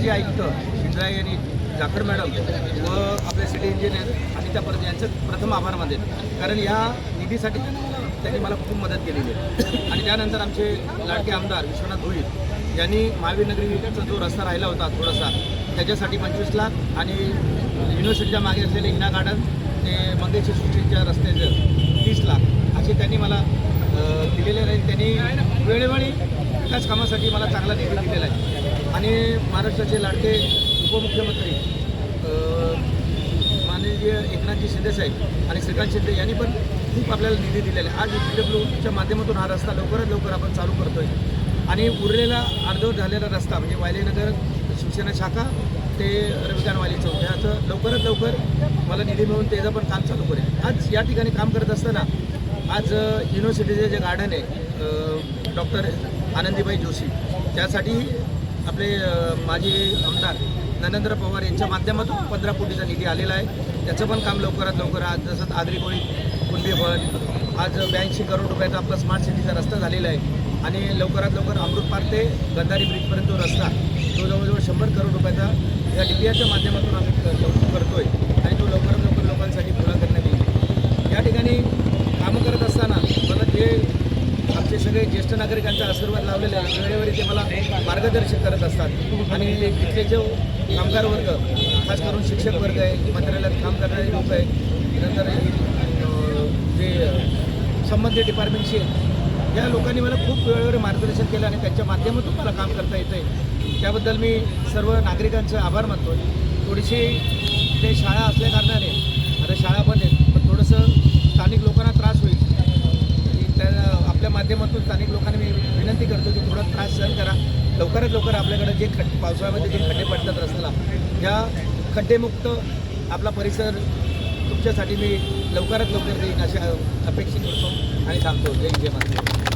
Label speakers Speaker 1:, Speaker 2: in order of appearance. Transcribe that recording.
Speaker 1: माजी आयुक्त शिंद्राय यांनी जाखड मॅडम व आपले सिटी इंजिनियर अनिता परत यांचं प्रथम आभार मानेन, कारण या निधीसाठी त्यांनी मला खूप मदत केलेली आहे। आणि त्यानंतर आमचे लाडके आमदार विश्वनाथ भोईर यांनी महावीर नगरीचा जो रस्ता राहिला होता थोडासा, त्याच्यासाठी 25 लाख आणि युनिव्हर्सिटीच्या मागे असलेले हिना गार्डन ते मंगेशी सुट्टीच्या रस्त्याचं 30 लाख असे त्यांनी मला दिलेले राहील। त्यांनी वेळोवेळी विकास कामासाठी मला चांगला निधी दिलेला आहे। आणि महाराष्ट्राचे लाडके उपमुख्यमंत्री माननीय एकनाथजी शिंदेसाहेब आणि श्रीकांत शिंदे यांनी पण खूप आपल्याला निधी दिलेला आहे। आज UPWच्या माध्यमातून हा रस्ता लवकरात लवकर आपण चालू करतो आहे आणि उरलेला अर्धवट झालेला रस्ता म्हणजे वायलेनगर शिवसेना शाखा ते रविकांतवाली चौक याचं लवकरात लवकर मला निधी मिळून त्याचं पण काम चालू करेल। आज या ठिकाणी काम करत असताना आज युनिव्हर्सिटीचे जे गार्डन आहे डॉक्टर आनंदीबाई जोशी त्यासाठी आपले माजी आमदार नरेंद्र पवार यांच्या माध्यमातून 15 कोटीचा निधी आलेला आहे। त्याचं पण काम लवकरात लवकर आज जसं आगरी कोळी कुंडी भवन आज 82 करोड रुपयाचा आपला स्मार्ट सिटीचा रस्ता झालेला आहे आणि लवकरात लवकर अमृत पार्क ते गंधारी ब्रिजपर्यंत जो रस्ता तो जवळजवळ 100 करोड रुपयाचा या DPRच्या माध्यमातून आम्ही करतोय आणि तो लवकरात लवकर लोकांसाठी पुरा करण्यात येईल। या ठिकाणी कामं करत असताना मला जे आमचे सगळे ज्येष्ठ नागरिकांचा आशीर्वाद लावलेले आहे वेळेवर ते मला मार्गदर्शन करत असतात आणि इथले जो कामगार वर्ग खास करून शिक्षक वर्ग आहे, मंत्रालयात काम करणारे लोक आहे, नंतर जे संबंधित डिपार्टमेंटशी आहेत या लोकांनी मला खूप वेळेवर मार्गदर्शन केलं आणि त्यांच्या माध्यमातून मला काम करता येतं आहे। त्याबद्दल मी सर्व नागरिकांचे आभार मानतो। थोडीशी ते शाळा असल्या कारणाने आता शाळा बंद आहेत पण थोडंसं स्थानिक लोकांना त्रास होईल त्या आपल्या माध्यमातून स्थानिक लोकांनी मी विनंती करतो की थोडा त्रास सहन करा। लवकरात लवकर आपल्याकडे जे पावसाळ्यामध्ये जे खड्डे पडतात रस्त्याला या खड्डेमुक्त आपला परिसर तुमच्यासाठी मी लवकरात लवकर देईन अशा अपेक्षित करतो आणि सांगतो। जय महाराष्ट्र।